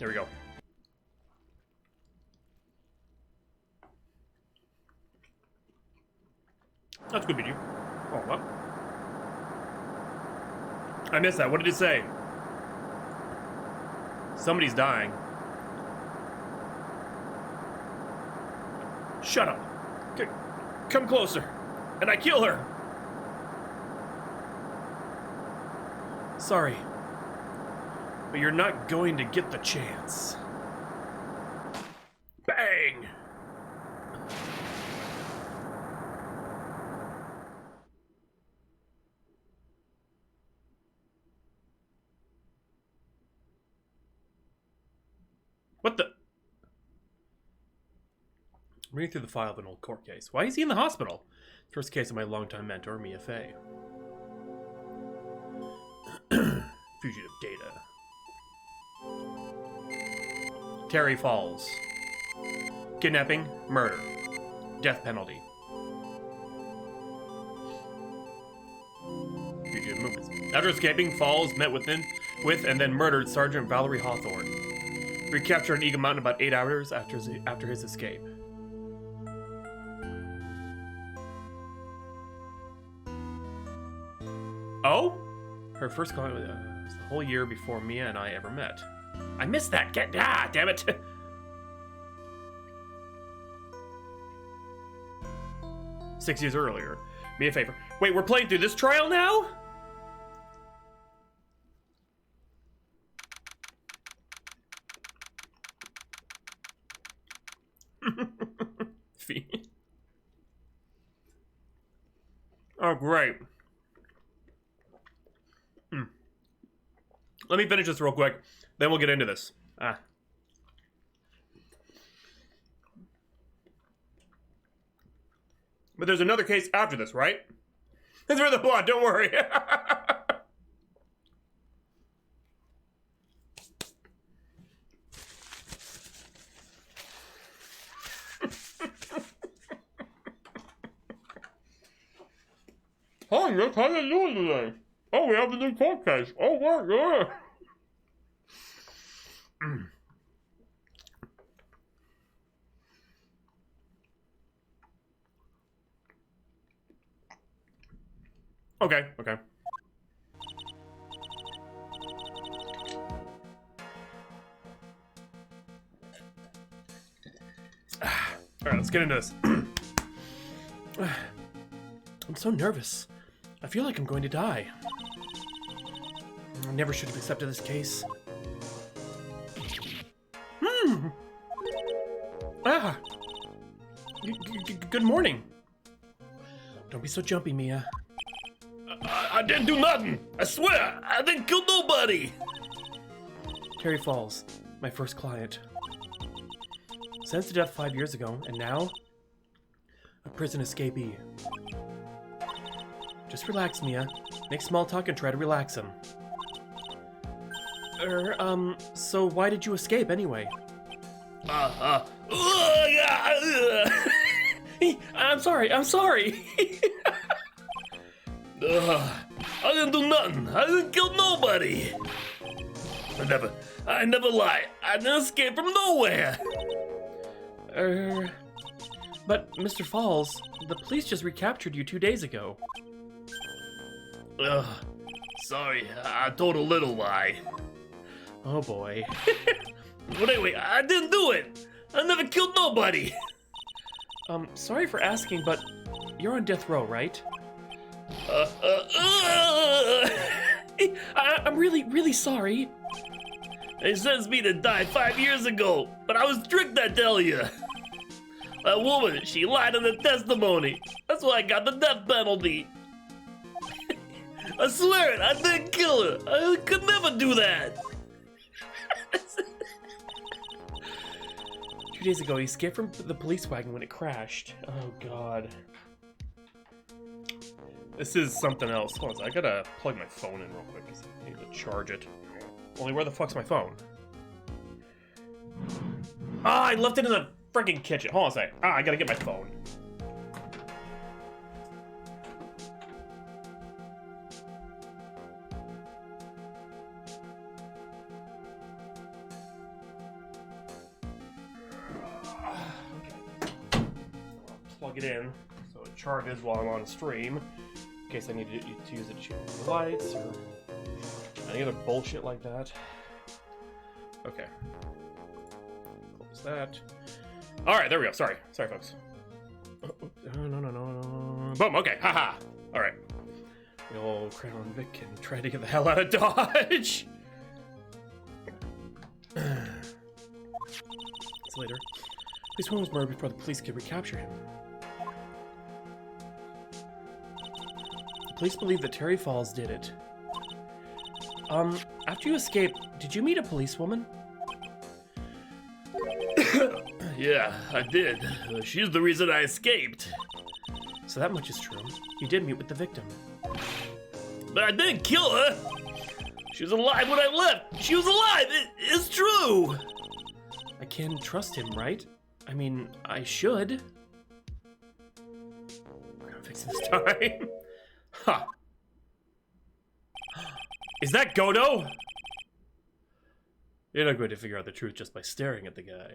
There we go. That's good video. Oh, what? I missed that. What did it say? Somebody's dying. Shut up. Come closer. And I kill her. Sorry. But you're not going to get the chance. Bang! What the? I'm reading through the file of an old court case. Why is he in the hospital? First case of my longtime mentor, Mia Fey. Fugitive data. Terry Falls. Kidnapping, murder, death penalty. Fugitive movements. After escaping, Falls met with and then murdered Sergeant Valerie Hawthorne. Recaptured on Eagle Mountain about 8 hours after his escape. Oh? Her first call was the whole year before Mia and I ever met. I missed that. Damn it. Six years earlier. Me a favor. Wait, we're playing through this trial now? Oh, great. Let me finish this real quick, then we'll get into this. But there's another case after this, right? It's for the plot, don't worry. Hi, Nick, how you doing today? Oh, we have a new court case. Oh, what? Yeah. Okay. Alright, let's get into this. I'm so nervous. I feel like I'm going to die. I never should have accepted this case. Good morning. Don't be so jumpy, Mia. I didn't do nothing. I swear, I didn't kill nobody. Terry Falls, my first client. Sentenced to death 5 years ago, and now a prison escapee. Just relax, Mia. Make small talk and try to relax him. So why did you escape anyway? I'm sorry. I didn't do nothing. I didn't kill nobody. I never lie. I didn't escape from nowhere. But Mr. Falls, the police just recaptured you 2 days ago. Sorry, I told a little lie. Oh boy. But anyway, I didn't do it. I never killed nobody. Sorry for asking, but you're on death row, right? I'm really sorry. They sentenced me to die 5 years ago, but I was tricked, I tell you. That woman, she lied in the testimony. That's why I got the death penalty. I swear it, I didn't kill her. I could never do that. 2 days ago, he escaped from the police wagon when it crashed. Oh, God. This is something else. Hold on, I gotta plug my phone in real quick because I need to charge it. Only where the fuck's my phone? Ah, I left it in the freaking kitchen. Hold on a second. I gotta get my phone. plug it in so it charges while I'm on stream, in case I need to use it to change the lights or any other bullshit like that. Okay. Close that. Alright, there we go. Sorry, folks. No. Boom, okay, haha. Alright. The old Crown Vic can try to get the hell out of Dodge. It's later. This one was murdered before the police could recapture him. The police believe that Terry Falls did it. After you escaped, did you meet a policewoman? Yeah, I did. She's the reason I escaped. So that much is true. You did meet with the victim. But I didn't kill her! She was alive when I left! She was alive! It's true! I can trust him, right? I mean, I should. We're gonna fix this time. Huh. Is that Godo? You're not going to figure out the truth just by staring at the guy.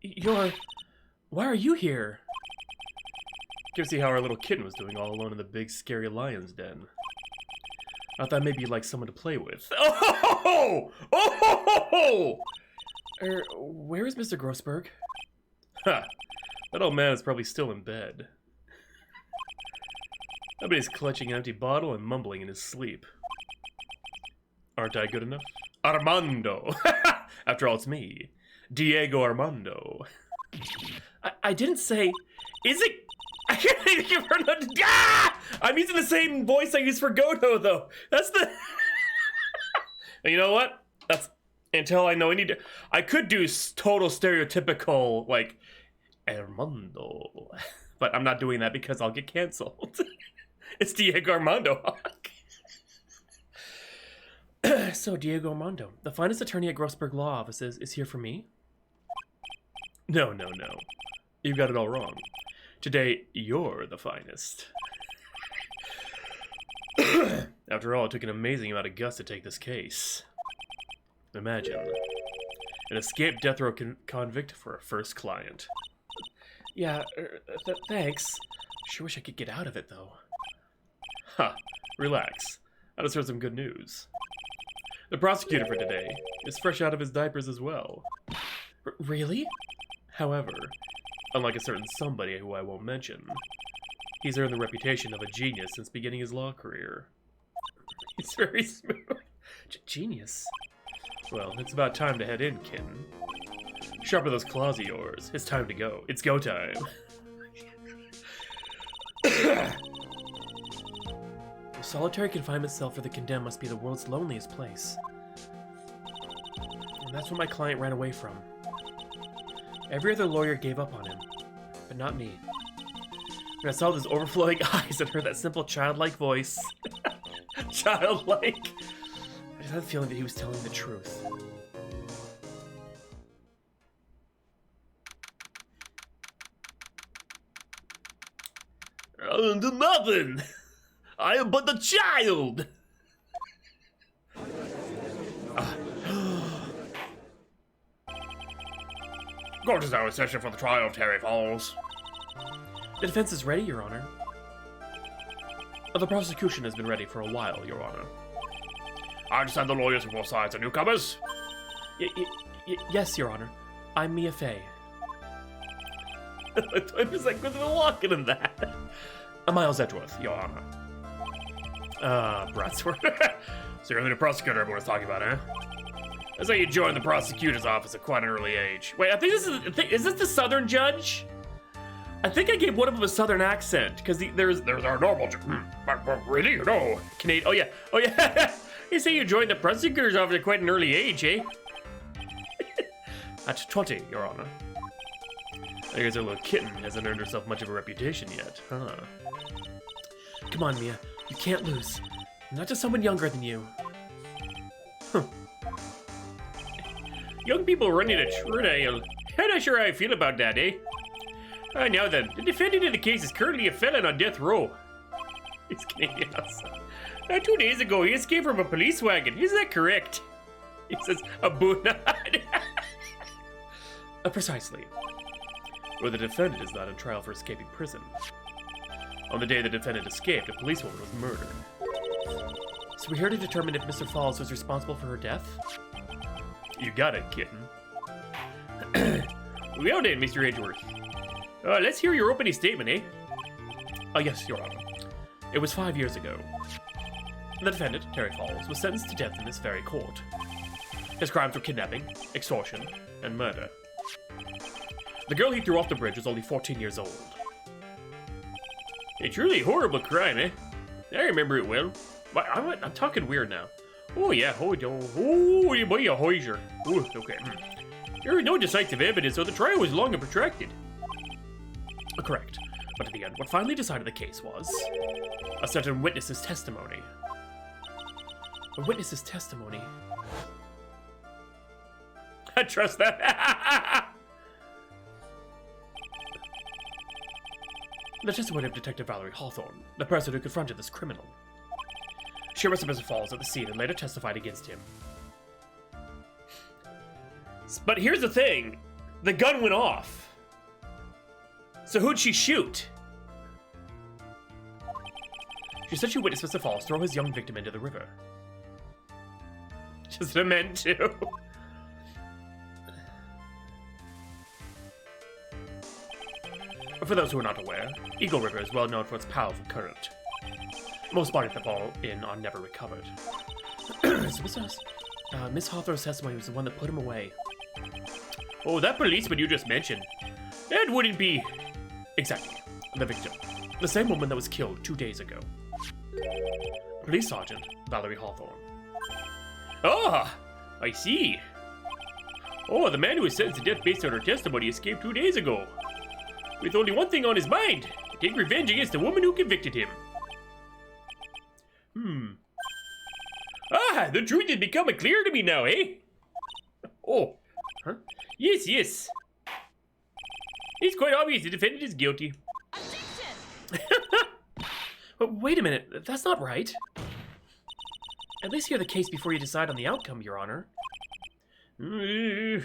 You're... Why are you here? Came to see how our little kitten was doing all alone in the big, scary lion's den. I thought maybe you'd like someone to play with. Oh! Oh! Where is Mr. Grossberg? Ha! That old man is probably still in bed. I bet he's clutching an empty bottle and mumbling in his sleep. Aren't I good enough? Armando! After all, it's me. Diego Armando. I didn't say... Is it... I can't even give her no... Ah! I'm using the same voice I use for Godo, though. That's the... You know what? That's... Until I know I need to... I could do total stereotypical, like... Armando. But I'm not doing that because I'll get canceled. It's Diego Armando. So, Diego Armando, the finest attorney at Grossberg Law Offices, is here for me? No. You've got it all wrong. Today, you're the finest. After all, it took an amazing amount of guts to take this case. Imagine. An escaped death row convict for a first client. Yeah, thanks. Sure wish I could get out of it, though. Huh. Relax. I just heard some good news. The prosecutor for today is fresh out of his diapers as well. Really? However, unlike a certain somebody who I won't mention, he's earned the reputation of a genius since beginning his law career. He's very smooth. Genius? Well, it's about time to head in, kitten. Sharpen those claws of yours. It's time to go. It's go time. The solitary confinement cell for the condemned must be the world's loneliest place. And that's what my client ran away from. Every other lawyer gave up on him, but not me. When I saw those overflowing eyes and heard that simple childlike voice, childlike, I just had the feeling that he was telling the truth. I'll do nothing! I am but a child! Court is now in session for the trial of Terry Falls. The defense is ready, Your Honor. The prosecution has been ready for a while, Your Honor. I understand the lawyers for both sides are newcomers? Yes, Your Honor. I'm Mia Fey. I was like, good walking in that. Miles Edgeworth, Your Honor. Bradsworth. So you're the new prosecutor everyone's talking about, huh? That's how you joined the prosecutor's office at quite an early age. Wait, I think this is this the Southern judge? I think I gave one of them a Southern accent, because there's our normal judge. Really? No. Canadian. Oh yeah. You say you joined the prosecutor's office at quite an early age, eh? At 20, Your Honor. I guess our little kitten hasn't earned herself much of a reputation yet, huh? Come on, Mia. You can't lose. Not to someone younger than you. Huh. Young people running a trial. I'm not sure how I feel about that, eh? Now then, the defendant in the case is currently a felon on death row. He's Canadian also. 2 days ago, he escaped from a police wagon. Is that correct? He says, a boonad. Precisely. or the defendant is not on trial for escaping prison. On the day the defendant escaped, a policewoman was murdered. So we're here to determine if Mr. Falls was responsible for her death? You got it, kitten. Well then, Mr. Edgeworth. Let's hear your opening statement, eh? Yes, Your Honor. It was 5 years ago. The defendant, Terry Falls, was sentenced to death in this very court. His crimes were kidnapping, extortion, and murder. The girl he threw off the bridge was only 14 years old. A truly horrible crime, eh? I remember it well. But I'm talking weird now. Oh yeah, boy, a hoisier. Oh, okay. There was no decisive evidence, so the trial was long and protracted. Correct. But at the end, what finally decided the case was a certain witness's testimony. A witness's testimony. I trust that. The testimony of Detective Valerie Hawthorne, the person who confronted this criminal. She arrested Mr. Falls at the scene and later testified against him. But here's the thing. The gun went off. So who'd she shoot? She said she witnessed Mr. Falls throw his young victim into the river. Just a men too. For those who are not aware, Eagle River is well known for its powerful current. Most bodies that fall in are never recovered. So Miss Hawthorne's testimony was the one that put him away. Oh, that policeman you just mentioned. That wouldn't be... Exactly. The victim. The same woman that was killed 2 days ago. Police Sergeant Valerie Hawthorne. Ah, I see. Oh, the man who was sentenced to death based on her testimony escaped 2 days ago. With only one thing on his mind. To take revenge against the woman who convicted him. Ah, the truth is becoming clear to me now, eh? Oh. Huh? Yes, yes. It's quite obvious the defendant is guilty. But wait a minute, that's not right. At least hear the case before you decide on the outcome, Your Honor. Oh,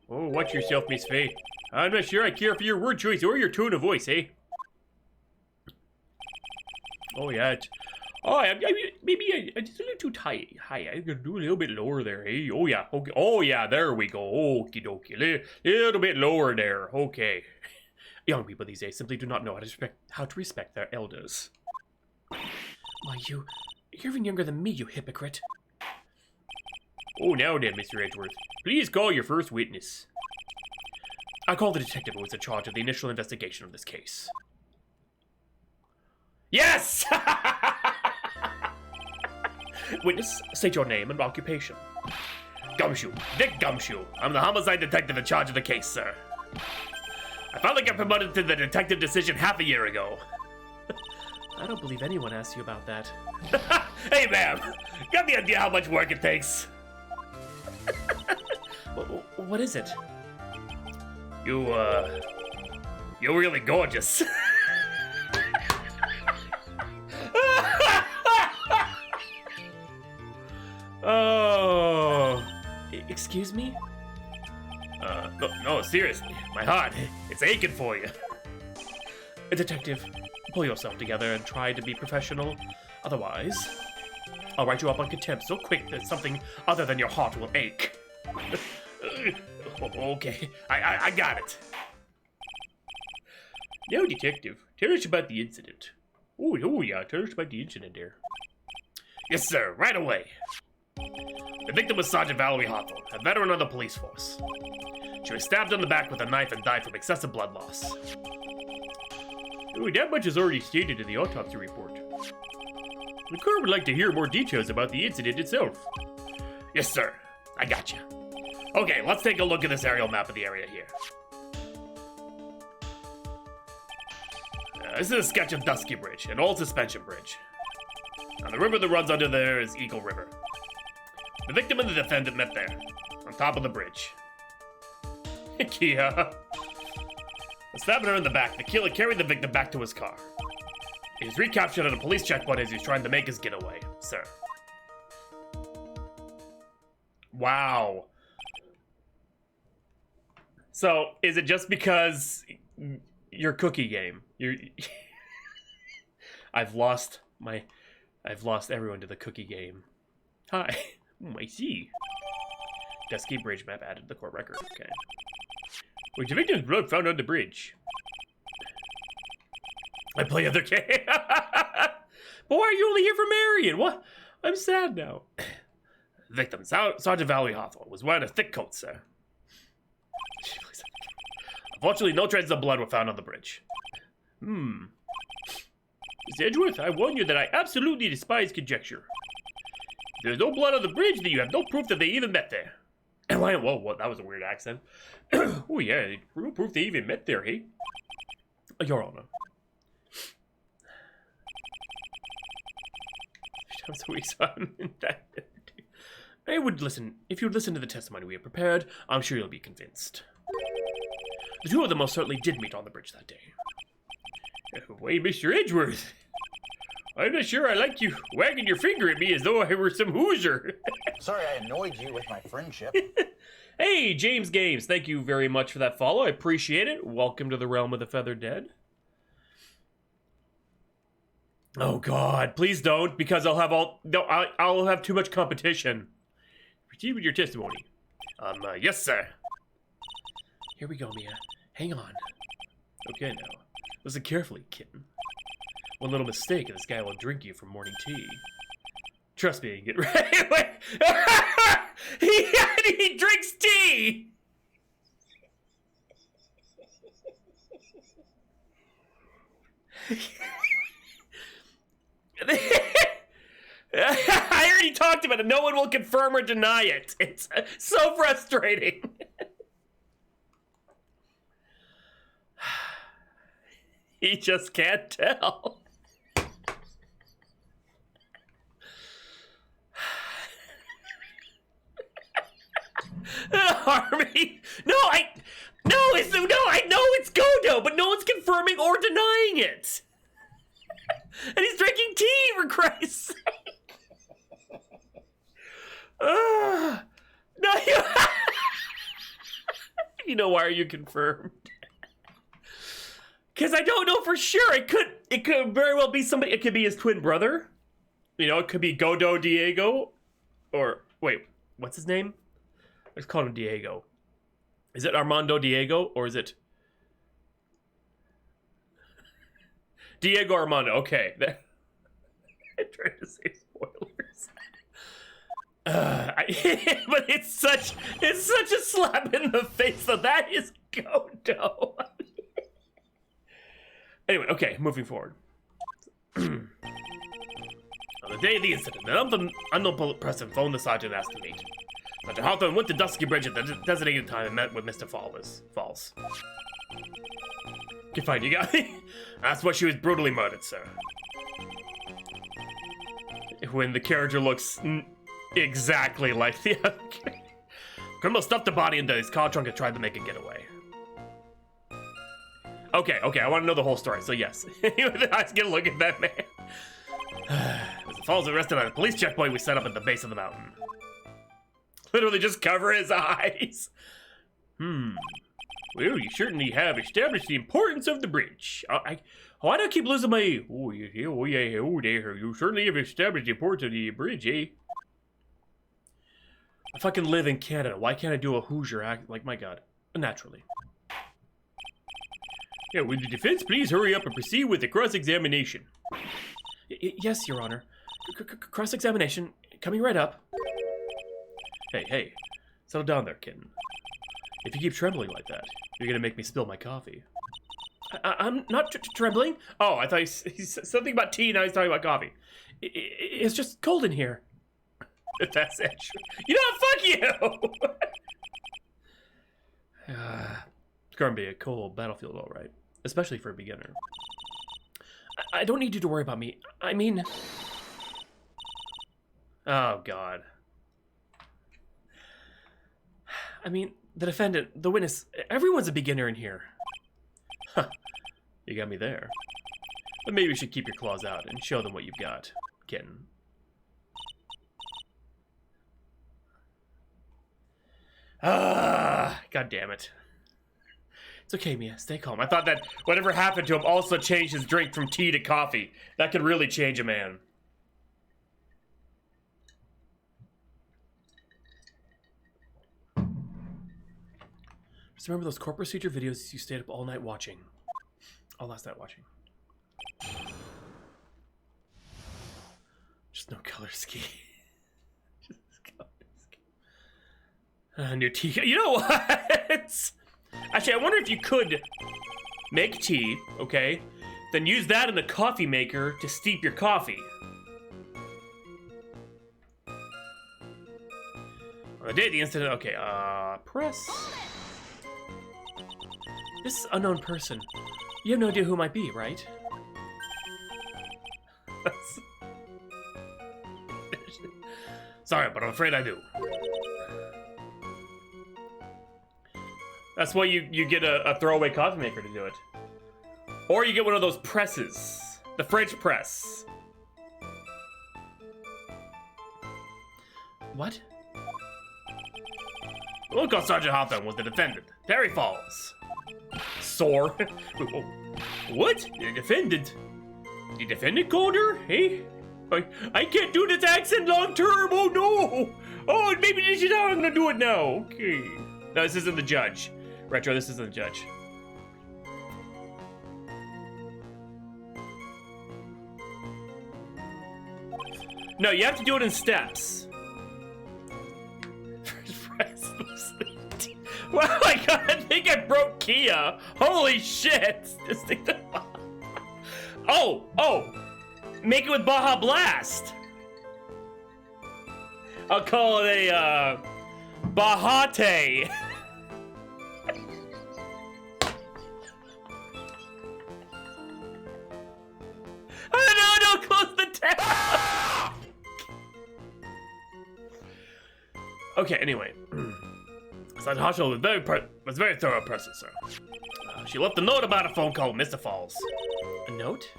watch yourself, Miss Faye. I'm not sure I care for your word choice or your tone of voice, eh? Oh, yeah. Maybe just a little too tight. Hi, I'm gonna do a little bit lower there, eh? Oh, yeah. Okay. Oh, yeah, there we go. Okie dokie. Little bit lower there. Okay. Young people these days simply do not know how to respect their elders. Why, you're even younger than me, you hypocrite. Oh, now then, Mr. Edgeworth. Please call your first witness. I call the detective who was in charge of the initial investigation of this case. Yes! Witness, state your name and occupation. Gumshoe. Dick Gumshoe. I'm the homicide detective in charge of the case, sir. I finally got promoted to the detective decision half a year ago. I don't believe anyone asked you about that. Hey, ma'am. Got the idea how much work it takes? What is it? You're really gorgeous. Oh. Excuse me? No, seriously. My heart, it's aching for you. Detective, pull yourself together and try to be professional. Otherwise, I'll write you up on contempt so quick that something other than your heart will ache. Okay, I got it. Now, detective, tell us about the incident. Oh yeah, tell us about the incident there. Yes, sir, right away. The victim was Sergeant Valerie Hawthorne, a veteran of the police force. She was stabbed in the back with a knife and died from excessive blood loss. Oh, that much is already stated in the autopsy report. The court would like to hear more details about the incident itself. Yes, sir. I got you. Okay, let's take a look at this aerial map of the area here. This is a sketch of Dusky Bridge, an old suspension bridge. Now, the river that runs under there is Eagle River. The victim and the defendant met there, on top of the bridge. Yeah. Stabbing her in the back, the killer carried the victim back to his car. He was recaptured at a police checkpoint as he was trying to make his getaway, sir. Wow. So, is it just because your cookie game? I've lost everyone to the cookie game. Hi. I see. Dusky bridge map added to the court record. Okay. Wait, the victim's blood found on the bridge. I play other game. But why are you only here for Marion? What? I'm sad now. Victim, Sergeant Valerie Hawthorne, was wearing a thick coat, sir. Unfortunately, no traces of blood were found on the bridge. Mr. Edgeworth, I warn you that I absolutely despise conjecture. If there's no blood on the bridge, then you have no proof that they even met there. And why? Whoa, what? That was a weird accent. Oh yeah, no proof they even met there, hey? Your Honor. I would listen. If you'd listen to the testimony we have prepared, I'm sure you'll be convinced. The two of them most certainly did meet on the bridge that day. Wait, Mr. Edgeworth. I'm not sure I like you wagging your finger at me as though I were some Hoosier. Sorry I annoyed you with my friendship. Hey, James Games, thank you very much for that follow. I appreciate it. Welcome to the realm of the feathered dead. Oh God, please don't, because I'll have too much competition. Proceed with your testimony. Yes, sir. Here we go, Mia. Hang on. Okay, now. Listen carefully, kitten. One little mistake and this guy will drink you for morning tea. Trust me, get ready. He drinks tea! I already talked about it. No one will confirm or deny it. It's so frustrating. He just can't tell. Harmony. I know it's Godo, but no one's confirming or denying it. And he's drinking tea, for Christ's sake. No, you know, why are you confirmed? Because I don't know for sure. It could very well be somebody. It could be his twin brother. You know, it could be Godo Diego. Or, wait, what's his name? Let's call him Diego. Is it Armando Diego, or is it Diego Armando? Okay. I tried to say spoilers. But it's such a slap in the face, though. That is Godo. Anyway, okay, moving forward. On the day of the incident, an unknown person phoned the sergeant and asked to meet. Sergeant Hawthorne went to Dusky Bridge at the designated time and met with Mr. Falls. Okay, fine, you got me? That's why she was brutally murdered, sir. When the character looks exactly like the other character. Criminal stuffed the body into his car trunk and tried to make a getaway. Okay, I want to know the whole story, so yes. Let's get a look at that man. Mr. Falls arrested at a police checkpoint we set up at the base of the mountain. Literally just cover his eyes. Well, you certainly have established the importance of the bridge. Why do I keep losing my... Oh, there. You certainly have established the importance of the bridge, eh? I fucking live in Canada. Why can't I do a Hoosier act? Like, my God. Naturally. Yeah, will the defense please hurry up and proceed with the cross-examination? Yes, Your Honor. Cross-examination. Coming right up. Hey. Settle down there, kitten. If you keep trembling like that, you're gonna make me spill my coffee. I'm not trembling. Oh, I thought he said something about tea, now he's talking about coffee. It's just cold in here. That's it. You know what? Fuck you! It's gonna be a cold battlefield, all right. Especially for a beginner. I don't need you to worry about me. I mean... Oh, God. I mean, the defendant, the witness, everyone's a beginner in here. Huh. You got me there. But maybe you should keep your claws out and show them what you've got, kitten. Ah, God damn it. It's okay, Mia. Stay calm. I thought that whatever happened to him also changed his drink from tea to coffee. That could really change a man. Just remember those court procedure videos you stayed up all night watching. All last night watching. Just no color scheme. Just color scheme. New tea. You know what? Actually, I wonder if you could make tea, okay? Then use that in the coffee maker to steep your coffee. On the day of the incident, okay, press. This unknown person. You have no idea who it might be, right? Sorry, but I'm afraid I do. That's why you get a throwaway coffee maker to do it. Or you get one of those presses. The French press. What? Look, Sergeant Hawthorne was the defendant. Terry Falls. Sore. What? The defendant? The defendant called her? Hey? I can't do this accent long term. Oh no! Oh, maybe this is how I'm gonna do it now. Okay. No, this isn't the judge. Retro, this isn't the judge. No, you have to do it in steps. Wow, my god, I think I broke Kia. Holy shit. This thing. Oh. Make it with Baja Blast. I'll call it a, Bahate. Oh no, don't close the tab. Okay, anyway. Sergeant Hawthorne was very thorough person, sir. She left a note about a phone call with Mr. Falls. A note?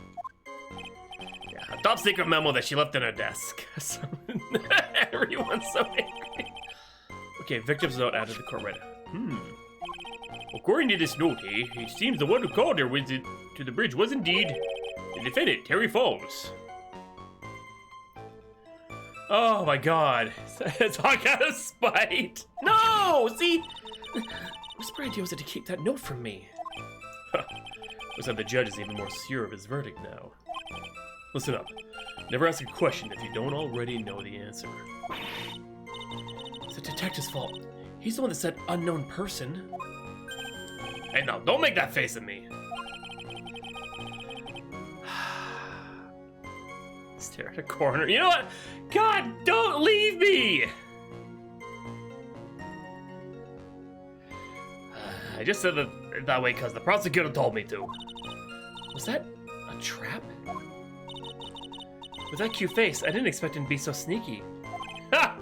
Yeah, a top secret memo that she left in her desk. Everyone's so angry. Okay, victim's note added to the court read. According to this note, it seems the one who called her to the bridge was indeed the defendant, Terry Falls. Oh my god. It's Hawk out of spite. No! See? Whose bright idea was it to keep that note from me? Looks like the judge is even more sure of his verdict now. Listen up. Never ask a question if you don't already know the answer. It's the detective's fault. He's the one that said unknown person. Hey, now, don't make that face at me. Stare at a corner. You know what? God, don't leave me! I just said that way because the prosecutor told me to. Was that a trap? With that cute face, I didn't expect him to be so sneaky. Ha!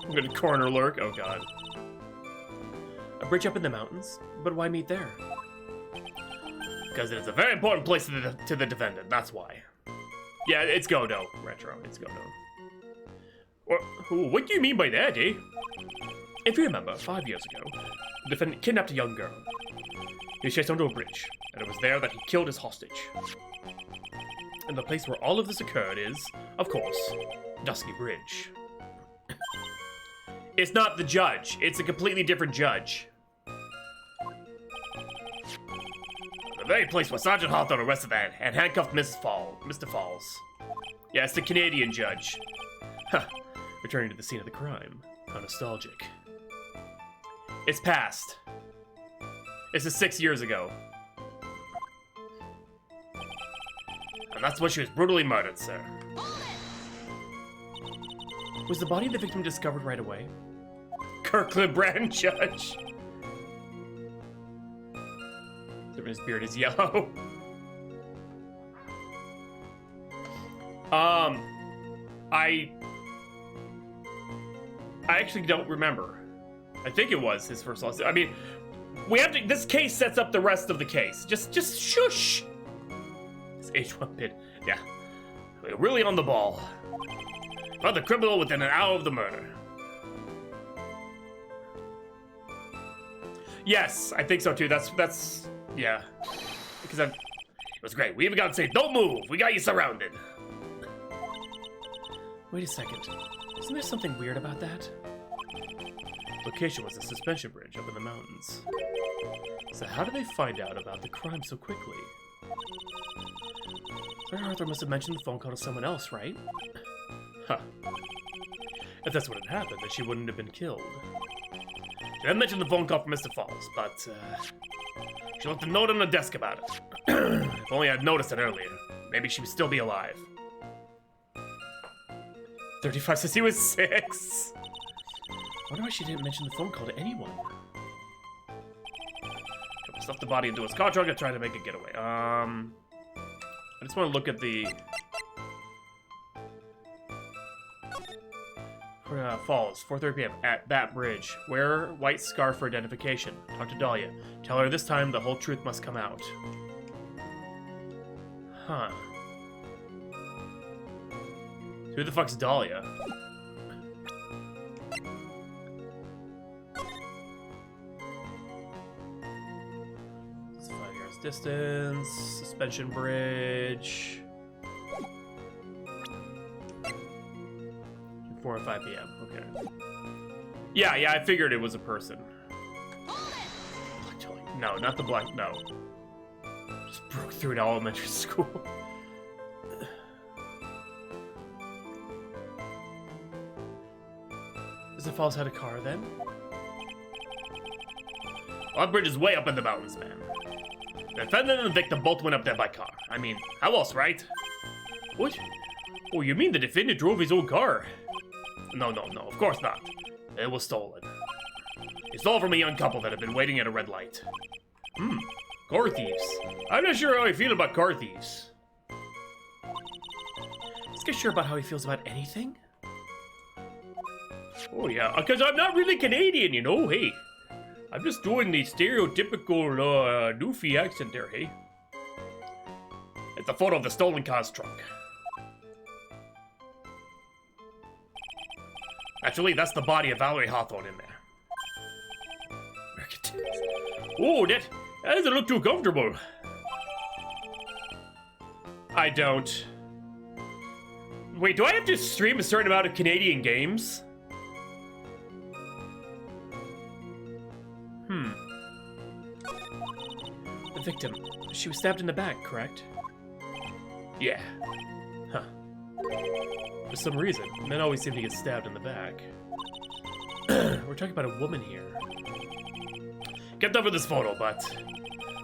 I'm gonna corner lurk. Oh god. A bridge up in the mountains? But why meet there? Because it's a very important place to the defendant, that's why. Yeah, it's Godo, Retro, it's Godo. What do you mean by that, eh? If you remember, 5 years ago, the defendant kidnapped a young girl. He was chased onto a bridge, and it was there that he killed his hostage. And the place where all of this occurred is, of course, Dusky Bridge. It's not the judge, it's a completely different judge. The very place where Sergeant Hawthorne arrested that and handcuffed Mr. Falls. Yeah, it's the Canadian judge. Huh. Returning to the scene of the crime. How nostalgic. It's past. This is 6 years ago. And that's when she was brutally murdered, sir. Was the body of the victim discovered right away? Kirkland Brand judge. His beard is yellow. I actually don't remember. I think it was his first lawsuit. I mean, we have to. This case sets up the rest of the case. Just shush. It's H1 bid. Yeah, we're really on the ball. Found the criminal within an hour of the murder. Yes, I think so too. That's yeah. Because it was great. We even got to say, don't move. We got you surrounded. Wait a second. Isn't there something weird about that? Location was a suspension bridge up in the mountains. So how did they find out about the crime so quickly? Sir Arthur must have mentioned the phone call to someone else, right? Huh. If that's what had happened, then she wouldn't have been killed. She hadn't mentioned the phone call from Mr. Falls, but she left a note on the desk about it. If only I'd noticed it earlier. Maybe she would still be alive. 35 since he was 6. I wonder why she didn't mention the phone call to anyone. Stuffed the body into his car trunk and tried to make a getaway. I just want to look at the Falls, 4:30 p.m. at that bridge. Wear white scarf for identification. Talk to Dahlia. Tell her this time the whole truth must come out. Huh. Who the fuck's Dahlia? It's 5 yards distance. Suspension bridge. 4 and 5 p.m. Okay. Yeah, I figured it was a person. No, not the black. No. Just broke through an elementary school. Mr. Falls had a car then? Well, that bridge is way up in the mountains, man. The defendant and the victim both went up there by car. I mean, how else, right? What? Oh, you mean the defendant drove his own car? No, of course not. It was stolen. He stole from a young couple that had been waiting at a red light. Car thieves. I'm not sure how I feel about car thieves. This guy's sure about how he feels about anything? Oh yeah, because I'm not really Canadian, you know, hey. I'm just doing the stereotypical, doofy accent there, hey. It's a photo of the stolen car's trunk. Actually, that's the body of Valerie Hawthorne in there. Oh, that doesn't look too comfortable. I don't. Wait, do I have to stream a certain amount of Canadian games? The victim, she was stabbed in the back, correct? Yeah. Huh. For some reason, men always seem to get stabbed in the back. We're talking about a woman here. Kept up with this photo, but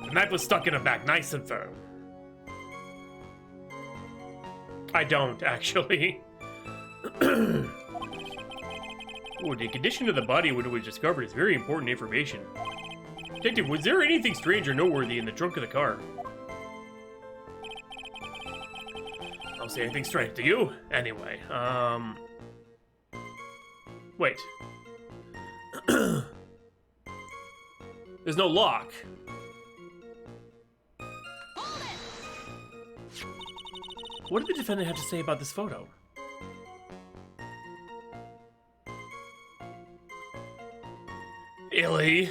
the knife was stuck in her back, nice and firm. I don't, actually. Oh, the condition of the body when it was discovered is very important information. Detective, was there anything strange or noteworthy in the trunk of the car? I don't see anything strange. Do you? Anyway, wait. There's no lock. What did the defendant have to say about this photo? Illy.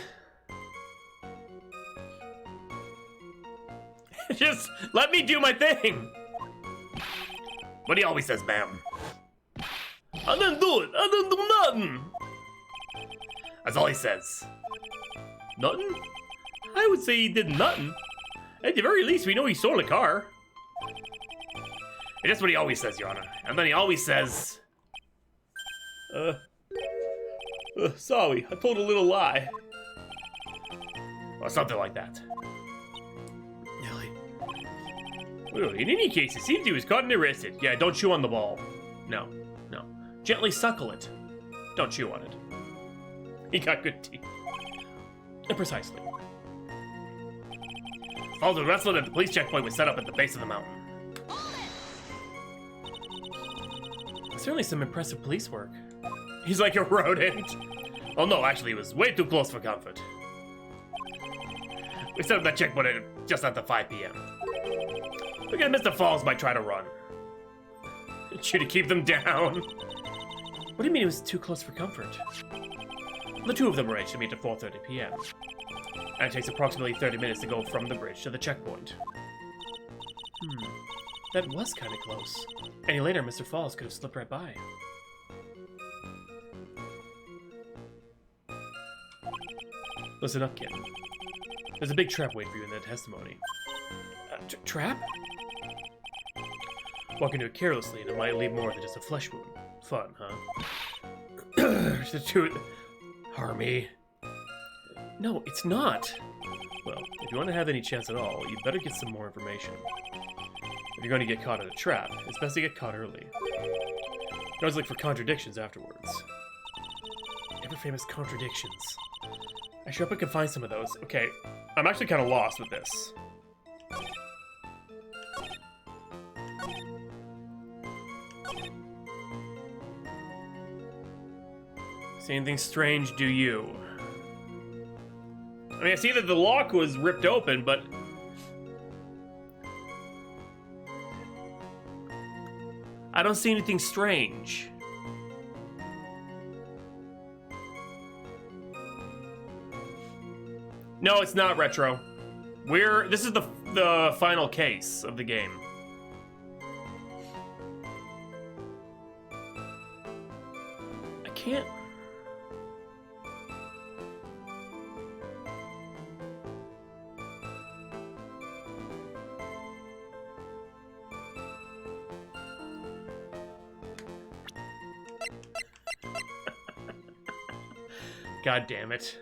Just let me do my thing. What he always says, ma'am. I didn't do it. I didn't do nothing. That's all he says. Nothing? I would say he did nothing. At the very least, we know he stole a car. And that's what he always says, Your Honor. And then he always says, sorry, I told a little lie. Or something like that. Really? Well, in any case, it seems he was caught and arrested. Yeah, don't chew on the ball. No. Gently suckle it. Don't chew on it. He got good teeth. Precisely. Falls was wrestled at the police checkpoint was set up at the base of the mountain. Certainly some impressive police work. He's like a rodent. Oh no, actually it was way too close for comfort. We set up that checkpoint at just after 5 p.m. Look at Mr. Falls might try to run. You to keep them down. What do you mean it was too close for comfort? The two of them arranged to meet at 4:30 p.m. And it takes approximately 30 minutes to go from the bridge to the checkpoint. That was kind of close. Any later, Mr. Falls could have slipped right by. Listen up, kid. There's a big trap waiting for you in that testimony. Trap? Walk into it carelessly and it might leave more than just a flesh wound. Fun, huh? Harmy. No, it's not. Well, if you want to have any chance at all, you'd better get some more information. If you're going to get caught in a trap, it's best to get caught early. You always look for contradictions afterwards. Ever famous contradictions. I sure hope I can find some of those. Okay, I'm actually kind of lost with this. See anything strange, do you? I mean, I see that the lock was ripped open, but... I don't see anything strange. No, it's not Retro. This is the final case of the game. I can't... God damn it.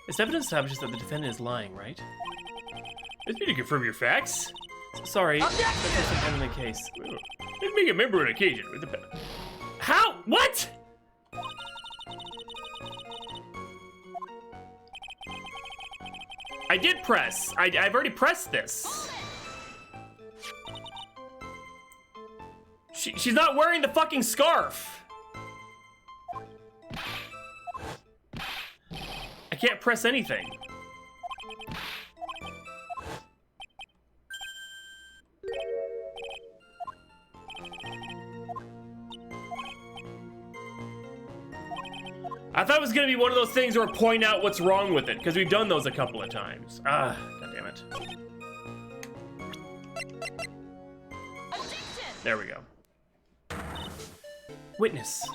This evidence establishes that the defendant is lying, right? It's me to confirm your facts. Sorry, that's just an the case. Let's make a member on occasion. How? What? I did press. I've already pressed this. She's not wearing the fucking scarf. I can't press anything. I thought it was gonna be one of those things where point out what's wrong with it, because we've done those a couple of times. Ah, god damn it. There we go. Witness.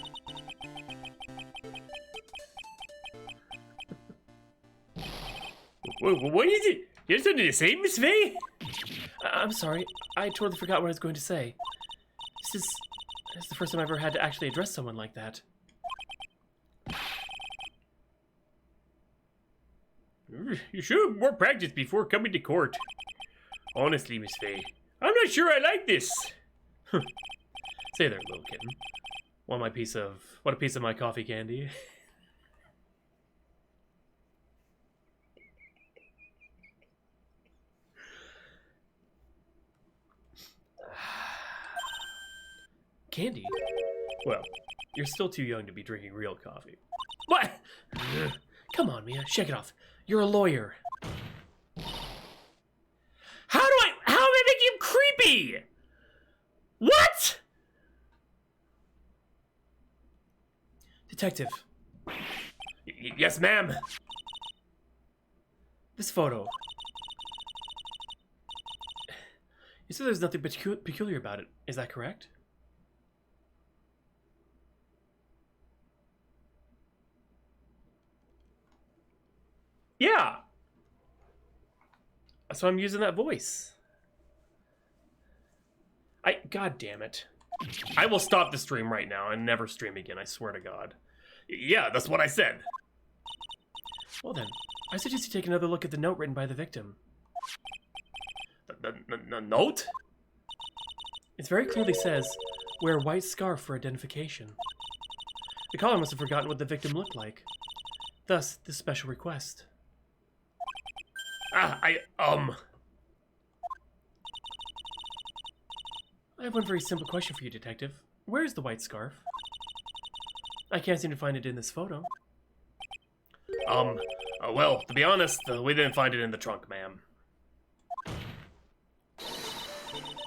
What is it? You're something to say, Miss Faye? I'm sorry. I totally forgot what I was going to say. This is the first time I've ever had to actually address someone like that. You should have more practice before coming to court. Honestly, Miss Faye, I'm not sure I like this. Say there, little kitten. Want a piece of my coffee candy? Candy? Well, you're still too young to be drinking real coffee. What? Come on, Mia, shake it off. You're a lawyer. How am I making him creepy? What? Detective. Yes, ma'am. This photo. You said there's nothing peculiar about it. Is that correct? Yeah. So I'm using that voice. God damn it. I will stop the stream right now and never stream again, I swear to God. Yeah, that's what I said. Well then, I suggest you take another look at the note written by the victim. The note? It very clearly says, wear white scarf for identification. The caller must have forgotten what the victim looked like. Thus, this special request. I have one very simple question for you, Detective. Where's the white scarf? I can't seem to find it in this photo. Well, to be honest, we didn't find it in the trunk, ma'am.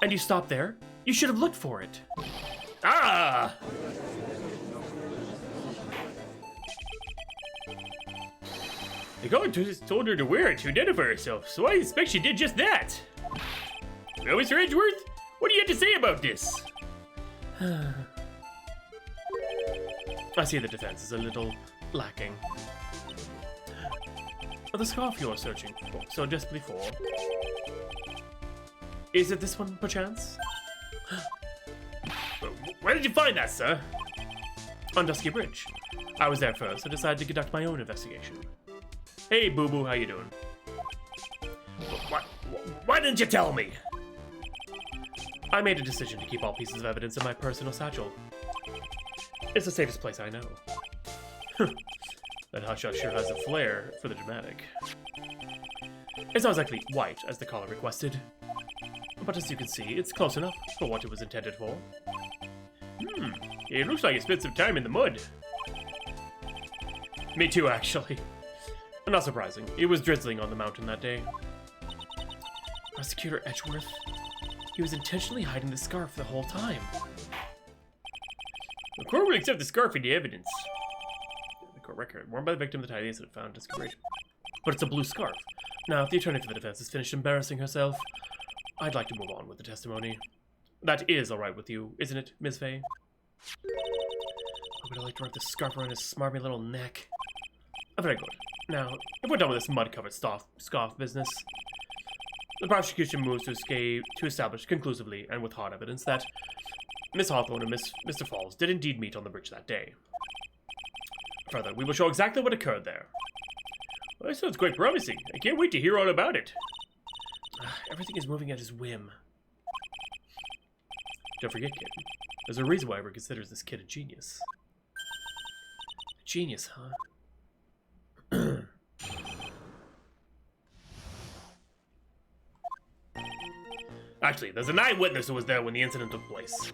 And you stopped there? You should have looked for it. Ah! The guard just told her to wear it to identify herself, so I expect she did just that. Well, Mr. Edgeworth, what do you have to say about this? I see the defense is a little lacking. The scarf you are searching for so desperately for. Is it this one, perchance? Where did you find that, sir? On Dusky Bridge. I was there first and decided to conduct my own investigation. Hey, boo-boo, how you doing? Why didn't you tell me? I made a decision to keep all pieces of evidence in my personal satchel. It's the safest place I know. That hush-hush sure has a flair for the dramatic. It's not exactly white, as the caller requested. But as you can see, it's close enough for what it was intended for. It looks like you spent some time in the mud. Me too, actually. Not surprising. It was drizzling on the mountain that day. Prosecutor Edgeworth, he was intentionally hiding the scarf the whole time. The court will accept the scarf in the evidence. The court record, worn by the victim at the time of the incident, found discovery. But it's a blue scarf. Now, if the attorney for the defense has finished embarrassing herself, I'd like to move on with the testimony. That is alright with you, isn't it, Ms. Faye? I would like to wrap the scarf around his smarmy little neck. Very good. Now, if we're done with this mud-covered scarf business, the prosecution moves to establish conclusively and with hard evidence that Miss Hawthorne and Mr. Falls did indeed meet on the bridge that day. Further, we will show exactly what occurred there. Well, that sounds quite promising. I can't wait to hear all about it. Everything is moving at his whim. Don't forget, kid. There's a reason why everyone considers this kid a genius. A genius, huh? Actually, there's an eyewitness who was there when the incident took place.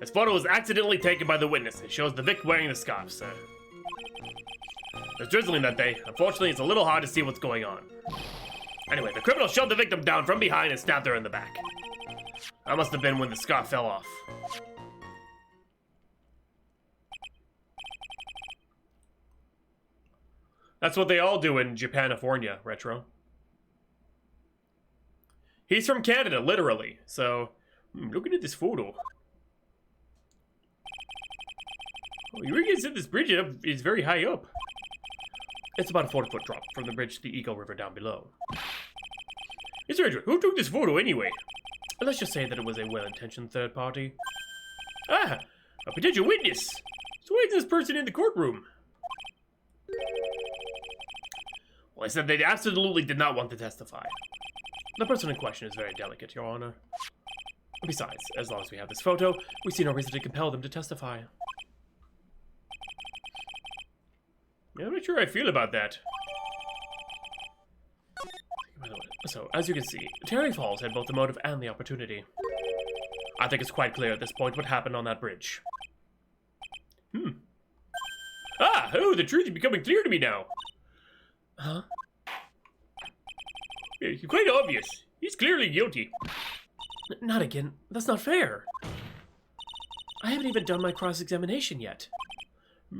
His photo was accidentally taken by the witness. It shows the Vic wearing the scarf, sir. It was drizzling that day. Unfortunately, it's a little hard to see what's going on. Anyway, the criminal shoved the victim down from behind and stabbed her in the back. That must have been when the scarf fell off. That's what they all do in Japanifornia, Retro. He's from Canada, literally. So, looking at this photo. Oh, you really said this bridge is very high up. It's about a 40-foot drop from the bridge to the Eagle River down below. Mr. Edgeworth, who took this photo anyway? Let's just say that it was a well-intentioned third party. Ah, a potential witness. So why is this person in the courtroom? Well, I said they absolutely did not want to testify. The person in question is very delicate, Your Honor. Besides, as long as we have this photo, we see no reason to compel them to testify. Yeah, I'm not sure how I feel about that. So, as you can see, Terry Falls had both the motive and the opportunity. I think it's quite clear at this point what happened on that bridge. Oh, the truth is becoming clear to me now. Huh? It's quite obvious. He's clearly guilty. Not again. That's not fair. I haven't even done my cross-examination yet. What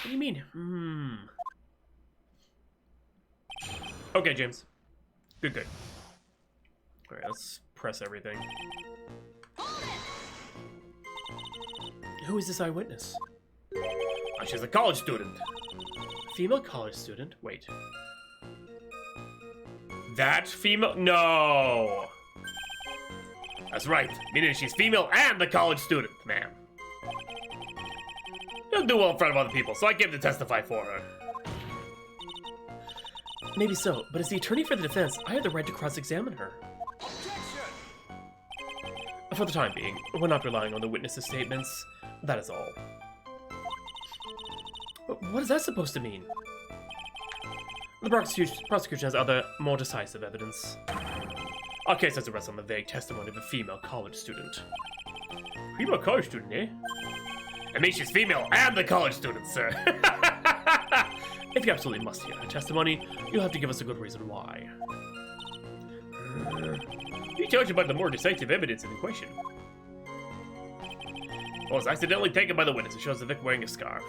do you mean? Okay, James. Good. Alright, let's press everything. Who is this eyewitness? She's a college student. Female college student? Wait. That female? No! That's right. Meaning she's female and a college student, ma'am. She'll do well in front of other people, so I came to testify for her. Maybe so, but as the attorney for the defense, I have the right to cross-examine her. For the time being, we're not relying on the witness's statements. That is all. But what is that supposed to mean? The prosecution has other, more decisive evidence. Our case has to rest on the vague testimony of a female college student. Female college student, eh? I mean, she's female and the college student, sir. If you absolutely must hear her testimony, you'll have to give us a good reason why. He tells you about the more decisive evidence in the question. Well, it's accidentally taken by the witness. It shows the victim wearing a scarf.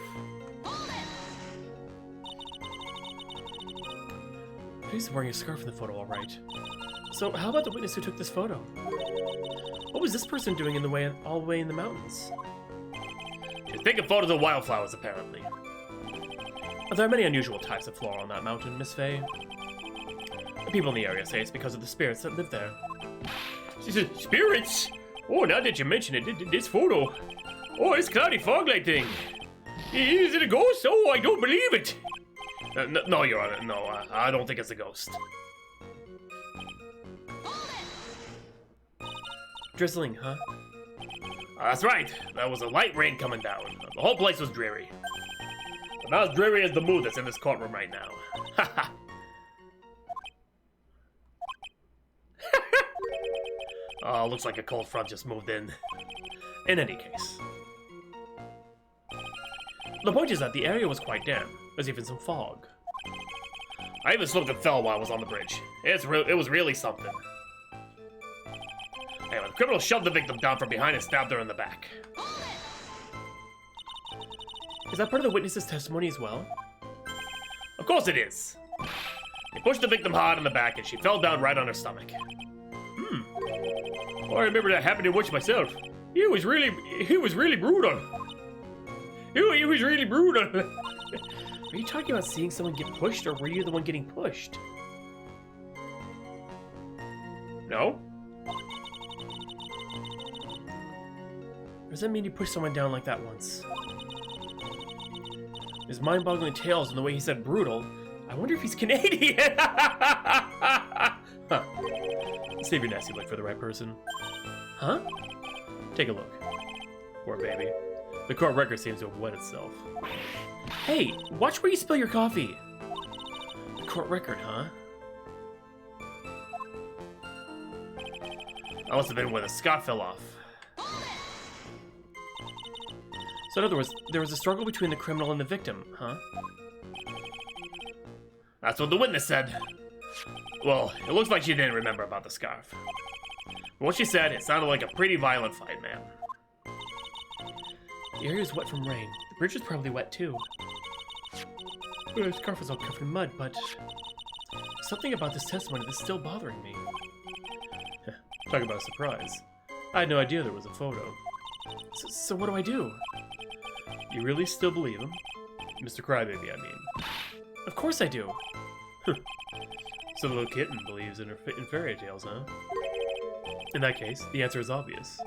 He's wearing a scarf in the photo, all right. So, how about the witness who took this photo? What was this person doing all the way in the mountains? She's taking photos of wildflowers, apparently. There are many unusual types of flora on that mountain, Miss Faye. The people in the area say it's because of the spirits that live there. She said, spirits? Oh, now that you mention it, this photo. Oh, this cloudy fog-light thing. Is it a ghost? Oh, I don't believe it. No, Your Honor, no, I don't think it's a ghost. Drizzling, huh? That's right. That was a light rain coming down. The whole place was dreary. About as dreary as the mood that's in this courtroom right now. Haha. Oh, looks like a cold front just moved in. In any case. The point is that the area was quite damp. There's even some fog. I even slipped and fell while I was on the bridge. It was really something. Anyway, the criminal shoved the victim down from behind and stabbed her in the back. Is that part of the witness's testimony as well? Of course it is. He pushed the victim hard in the back and she fell down right on her stomach. Oh, I remember that happened in Witch myself. He was really brutal. He was really brutal. Are you talking about seeing someone get pushed, or were you the one getting pushed? No? Or does that mean you pushed someone down like that once? His mind-boggling tales and the way he said brutal. I wonder if he's Canadian. Huh. Save your nasty look for the right person. Huh? Take a look. Poor baby. The court record seems to have wet itself. Hey, watch where you spill your coffee. The court record, huh? That must have been where the Scott fell off. So in other words, there was a struggle between the criminal and the victim, huh? That's what the witness said. Well, it looks like she didn't remember about the scarf. From what she said, it sounded like a pretty violent fight, man. The area was wet from rain. The bridge was probably wet too. The scarf was all covered in mud, but something about this testimony that's still bothering me. Talk about a surprise. I had no idea there was a photo. So what do I do? You really still believe him? Mr. Crybaby, I mean. Of course I do. So the little kitten believes in fairy tales, huh? In that case, the answer is obvious.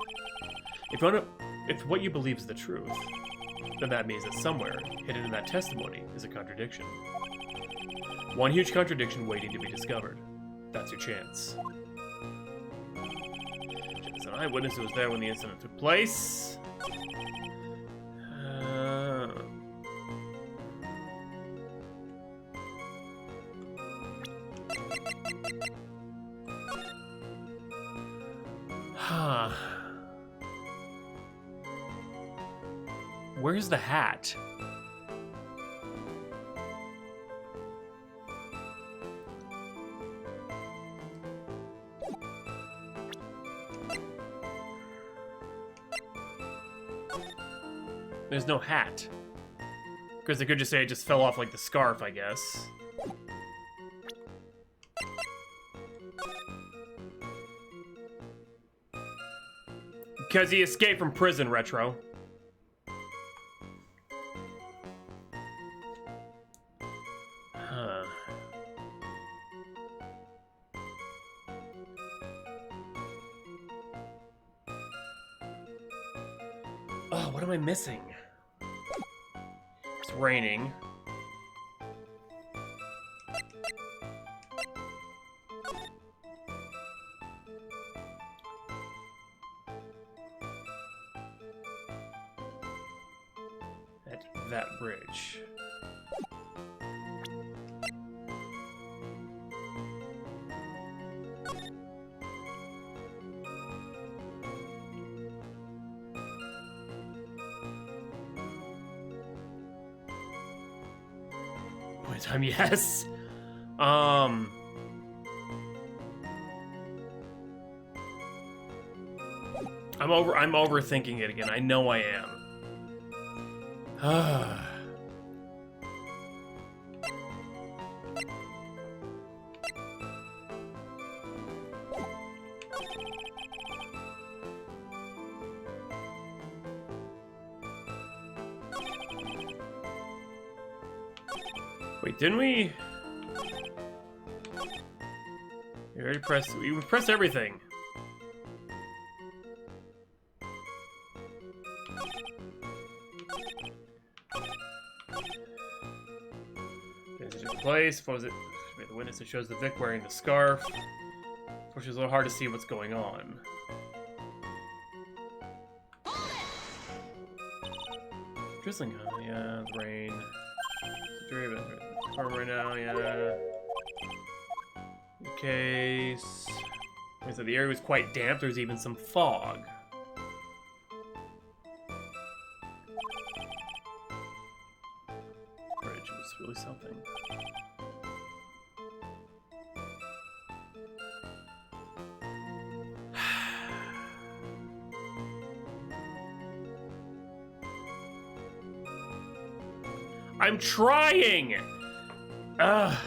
If what you believe is the truth, then that means that somewhere, hidden in that testimony, is a contradiction. One huge contradiction waiting to be discovered. That's your chance. There's an eyewitness who was there when the incident took place. Where's the hat? There's no hat. Because they could just say it just fell off like the scarf, I guess. Because he escaped from prison, Retro. Huh. Oh, what am I missing? It's raining. At that bridge. my time, yes. I'm overthinking it again. I know I am. Wait, didn't we? We already pressed. We pressed everything. Place. What was it? The witness that shows the Vic wearing the scarf, which is a little hard to see what's going on. Drizzling, huh? Yeah, the rain. Farm right now, yeah. Okay. So the area was quite damp. There's even some fog. Bridge was really something. I'm trying! Ugh.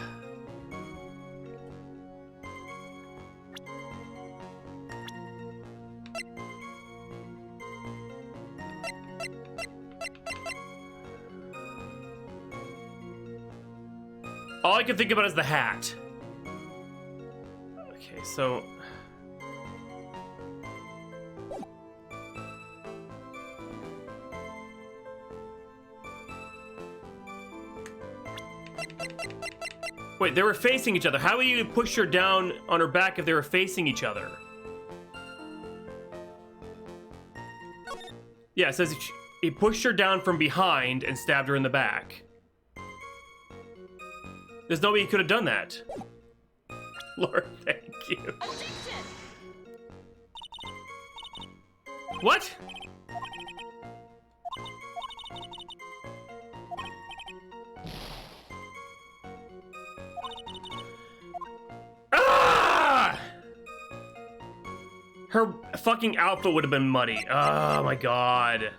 All I can think about is the hat. Okay, so... Wait, they were facing each other. How would you push her down on her back if they were facing each other? Yeah, it says he pushed her down from behind and stabbed her in the back. There's no way he could have done that. Lord, thank you. What? Ah! Her fucking outfit would have been muddy. Oh my god.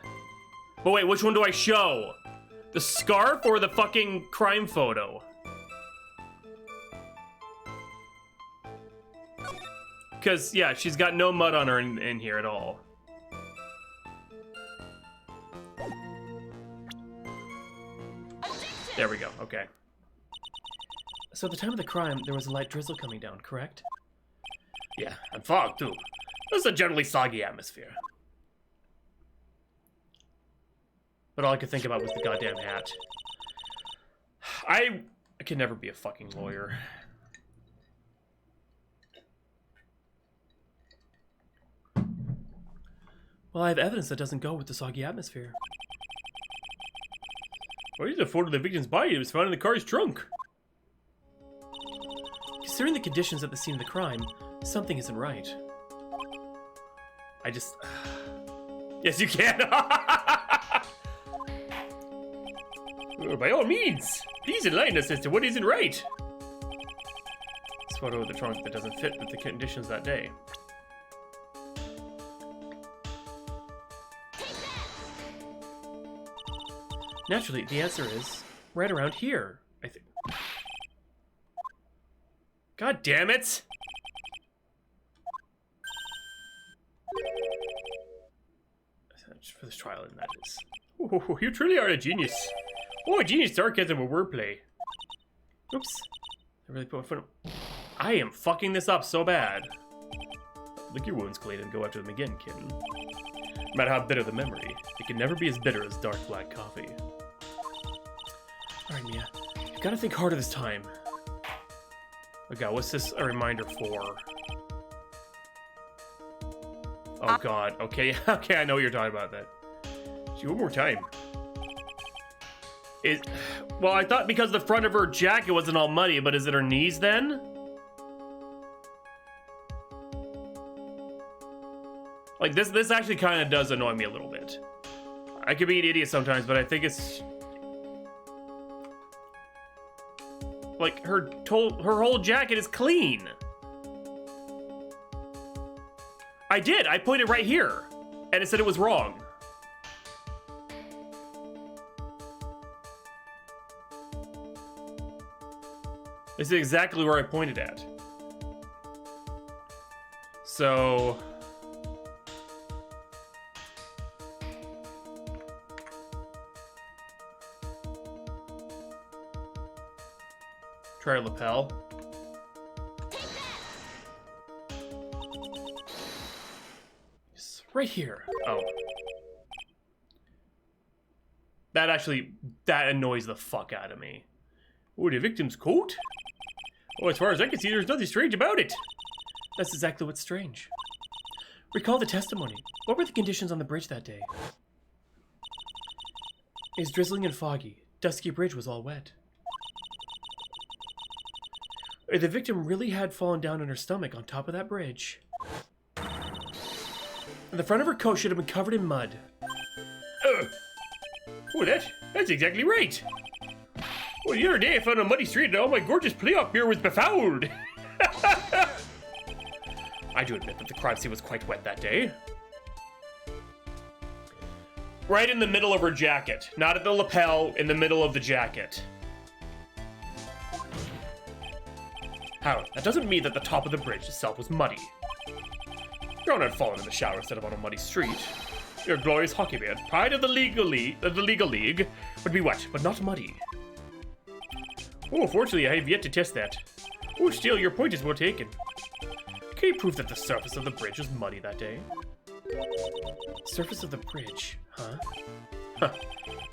But wait, which one do I show? The scarf or the fucking crime photo? Because, yeah, she's got no mud on her in here at all. There we go, okay. So at the time of the crime, there was a light drizzle coming down, correct? Yeah, and fog, too. This is a generally soggy atmosphere. But all I could think about was the goddamn hat. I could never be a fucking lawyer. Well, I have evidence that doesn't go with the soggy atmosphere. Where is the photo of the victim's body? It was found in the car's trunk. Considering the conditions at the scene of the crime, something isn't right. I just... Yes, you can! Well, by all means, please enlighten us as to what isn't right. This photo of the trunk that doesn't fit with the conditions that day. Naturally, the answer is right around here, I think. God damn it! For this trial, and that is. Oh, you truly are a genius. Oh, a genius sarcasm or wordplay. Oops. I really put my foot up. I am fucking this up so bad. Lick your wounds clean and go after them again, kitten. No matter how bitter the memory, it can never be as bitter as dark black coffee. Alright, Mia. You've got to think harder this time. Oh god, what's this a reminder for? Oh god, okay, okay, I know what you're talking about that. Gee, one more time. Well, I thought because the front of her jacket wasn't all muddy, but is it her knees then? Like, this actually kind of does annoy me a little bit. I could be an idiot sometimes, but I think it's... Like, her whole jacket is clean. I did. I pointed right here. And it said it was wrong. This is exactly where I pointed at. So... try a lapel. Yes, right here. Oh. That annoys the fuck out of me. Oh, the victim's coat? Oh, as far as I can see, there's nothing strange about it. That's exactly what's strange. Recall the testimony. What were the conditions on the bridge that day? It's drizzling and foggy. Dusky bridge was all wet. The victim really had fallen down on her stomach on top of that bridge. The front of her coat should have been covered in mud. Oh, that's exactly right. Well, the other day I found a muddy street and all my gorgeous play up here was befouled. I do admit that the crime scene was quite wet that day. Right in the middle of her jacket. Not at the lapel, in the middle of the jacket. However, that doesn't mean that the top of the bridge itself was muddy. Brown had fallen in the shower instead of on a muddy street. Your glorious hockey beard, pride of the legal league, would be wet, but not muddy. Oh, fortunately, I have yet to test that. Oh, still, your point is well taken. Can you prove that the surface of the bridge was muddy that day? Surface of the bridge, huh? Huh.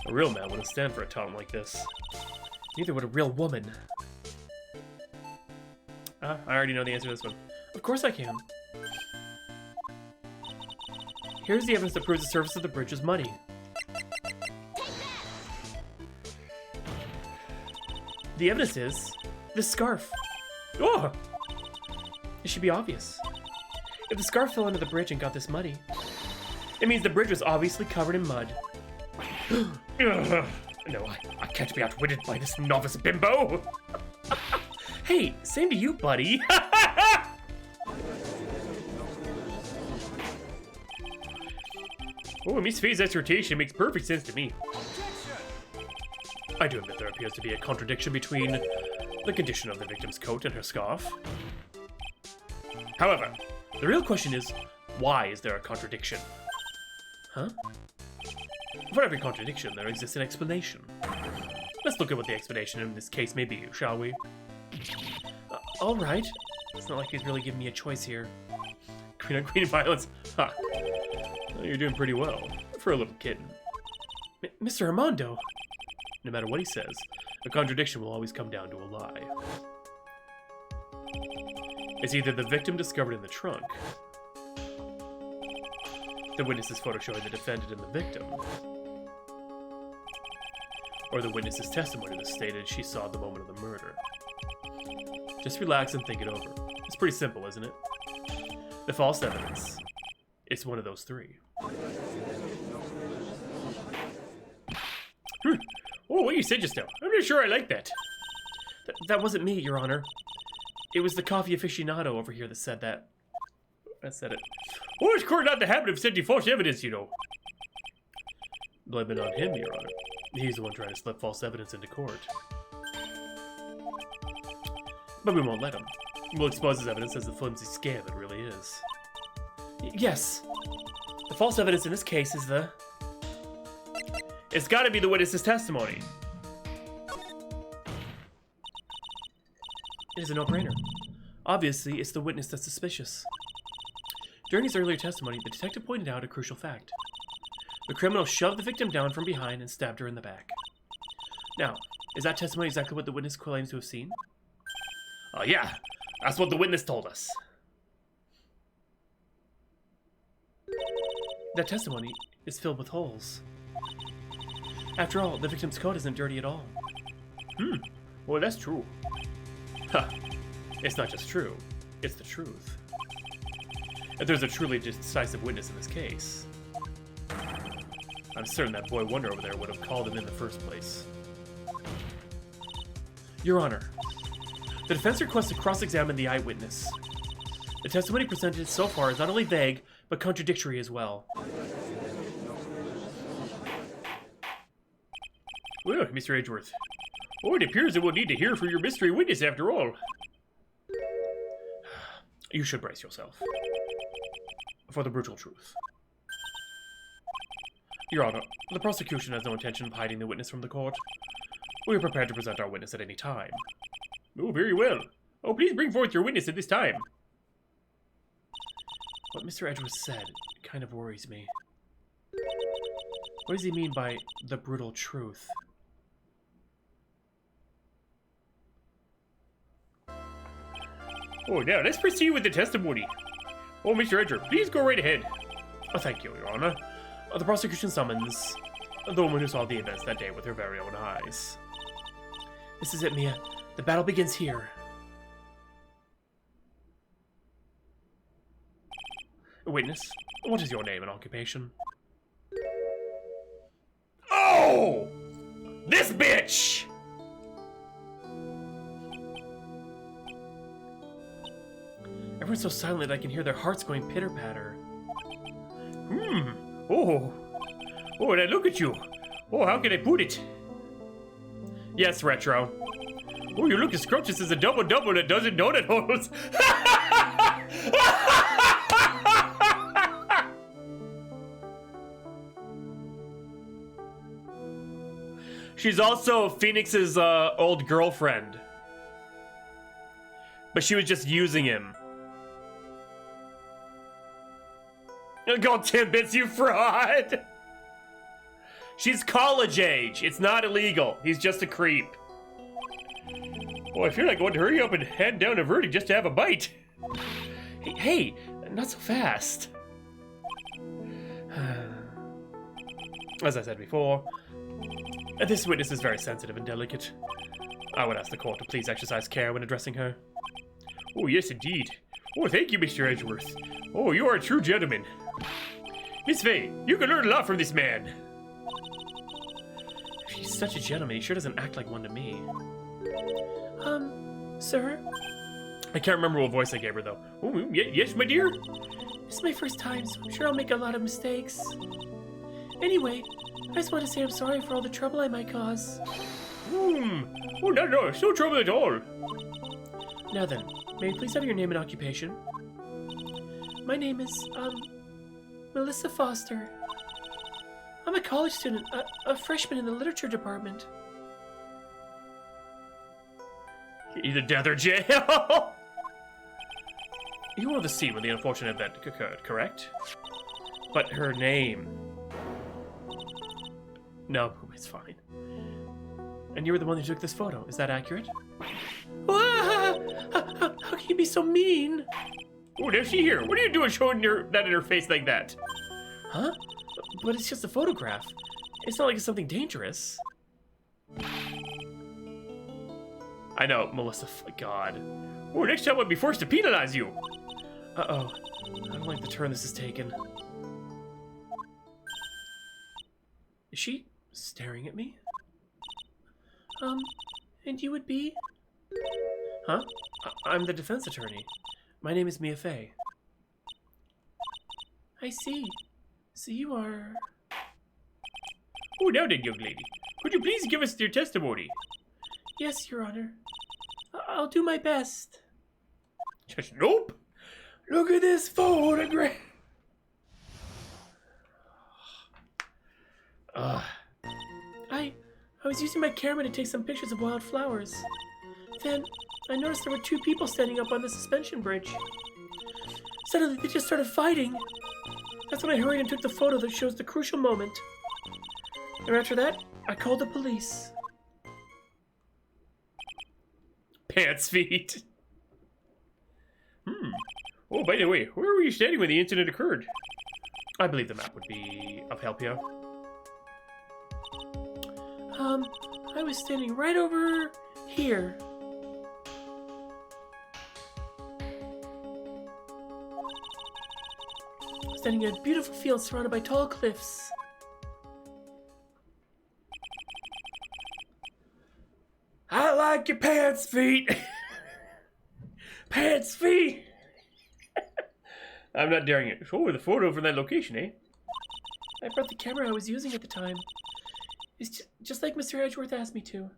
A real man wouldn't stand for a taunt like this. Neither would a real woman. I already know the answer to this one. Of course I can. Here's the evidence that proves the surface of the bridge is muddy. The evidence is this scarf. Oh! It should be obvious. If the scarf fell into the bridge and got this muddy, it means the bridge was obviously covered in mud. No, I can't be outwitted by this novice bimbo. Hey, same to you, buddy. Oh, Miss Faye's exhortation makes perfect sense to me. I do admit there appears to be a contradiction between the condition of the victim's coat and her scarf. However, the real question is, why is there a contradiction? Huh? For every contradiction, there exists an explanation. Let's look at what the explanation in this case may be, shall we? All right. It's not like he's really giving me a choice here. Queen on queen violence. Huh. Well, you're doing pretty well for a little kitten. Mr. Armando. No matter what he says, a contradiction will always come down to a lie. It's either the victim discovered in the trunk, the witness's photo showing the defendant and the victim, or the witness's testimony that stated she saw the moment of the murder. Just relax and think it over. It's pretty simple, isn't it? The false evidence. It's one of those three. Oh, what you said just now. I'm not sure I like that. That wasn't me, Your Honor. It was the coffee aficionado over here that said that. I said it. Oh, it's court not the habit of sending false evidence, you know. Blame it on him, Your Honor. He's the one trying to slip false evidence into court. But we won't let him. We'll expose his evidence as the flimsy scam it really is. Yes. The false evidence in this case is the... It's gotta be the witness's testimony. It is a no-brainer. Obviously, it's the witness that's suspicious. During his earlier testimony, the detective pointed out a crucial fact. The criminal shoved the victim down from behind and stabbed her in the back. Now, is that testimony exactly what the witness claims to have seen? Yeah, that's what the witness told us. That testimony is filled with holes. After all, the victim's coat isn't dirty at all. Well, that's true. Huh. It's not just true, it's the truth. If there's a truly decisive witness in this case, I'm certain that boy Wonder over there would have called him in the first place. Your Honor, The defense requests to cross-examine the eyewitness. The testimony presented so far is not only vague, but contradictory as well. Well, Mr. Edgeworth. Oh, it appears that we'll need to hear from your mystery witness after all. You should brace yourself. For the brutal truth. Your Honor, the prosecution has no intention of hiding the witness from the court. We are prepared to present our witness at any time. Oh, very well. Oh, please bring forth your witness at this time. What Mr. Edgeworth said kind of worries me. What does he mean by the brutal truth? Oh, now let's proceed with the testimony. Oh, Mr. Edgeworth, please go right ahead. Oh, thank you, Your Honor. The prosecution summons the woman who saw the events that day with her very own eyes. This is it, Mia. The battle begins here. Witness, what is your name and occupation? Oh! This bitch! Everyone's so silent that I can hear their hearts going pitter-patter. Oh. Oh, and I look at you. Oh, how can I put it? Yes, Retro. Oh, you look as scrumptious as a double-double that doesn't donut holes. She's also Phoenix's old girlfriend. But she was just using him. Go 10 bits, you fraud! She's college age. It's not illegal. He's just a creep. Oh, I feel like I want to hurry up and hand down a verdict just to have a bite. Hey, not so fast. As I said before, this witness is very sensitive and delicate. I would ask the court to please exercise care when addressing her. Oh, yes, indeed. Oh, thank you, Mr. Edgeworth. Oh, you are a true gentleman. Miss Faye, you can learn a lot from this man. If he's such a gentleman, he sure doesn't act like one to me. Sir? I can't remember what voice I gave her, though. Oh, yes, my dear? It's my first time, so I'm sure I'll make a lot of mistakes. Anyway, I just want to say I'm sorry for all the trouble I might cause. Oh, no, it's no trouble at all. Now then, may I please have your name and occupation? My name is, Melissa Foster. I'm a college student, a freshman in the literature department. Either death or jail. You were on the scene when the unfortunate event occurred, correct? But her name... No, it's fine. And you were the one who took this photo, is that accurate? How can you be so mean? Oh, there's she here. What are you doing showing that in her face like that? Huh? But it's just a photograph. It's not like it's something dangerous. I know, Melissa. God. Oh, next time I'll be forced to penalize you. Uh-oh. I don't like the turn this has taken. Is she staring at me? And you would be? Huh? I'm the defense attorney. My name is Mia Fey. I see. So you are... Oh, now then, young lady. Could you please give us your testimony? Yes, Your Honor. I'll do my best. Just nope. Look at this photograph. I was using my camera to take some pictures of wildflowers. Then I noticed there were two people standing up on the suspension bridge. Suddenly they just started fighting. That's when I hurried and took the photo that shows the crucial moment. And after that, I called the police. Pants feet. Oh, by the way, where were you standing when the incident occurred? I believe the map would be of help here. I was standing right over here. Standing in a beautiful field surrounded by tall cliffs. I like your pants feet. Pants fee! I'm not daring it. Show her the photo from that location, eh? I brought the camera I was using at the time. It's just like Mr. Edgeworth asked me to.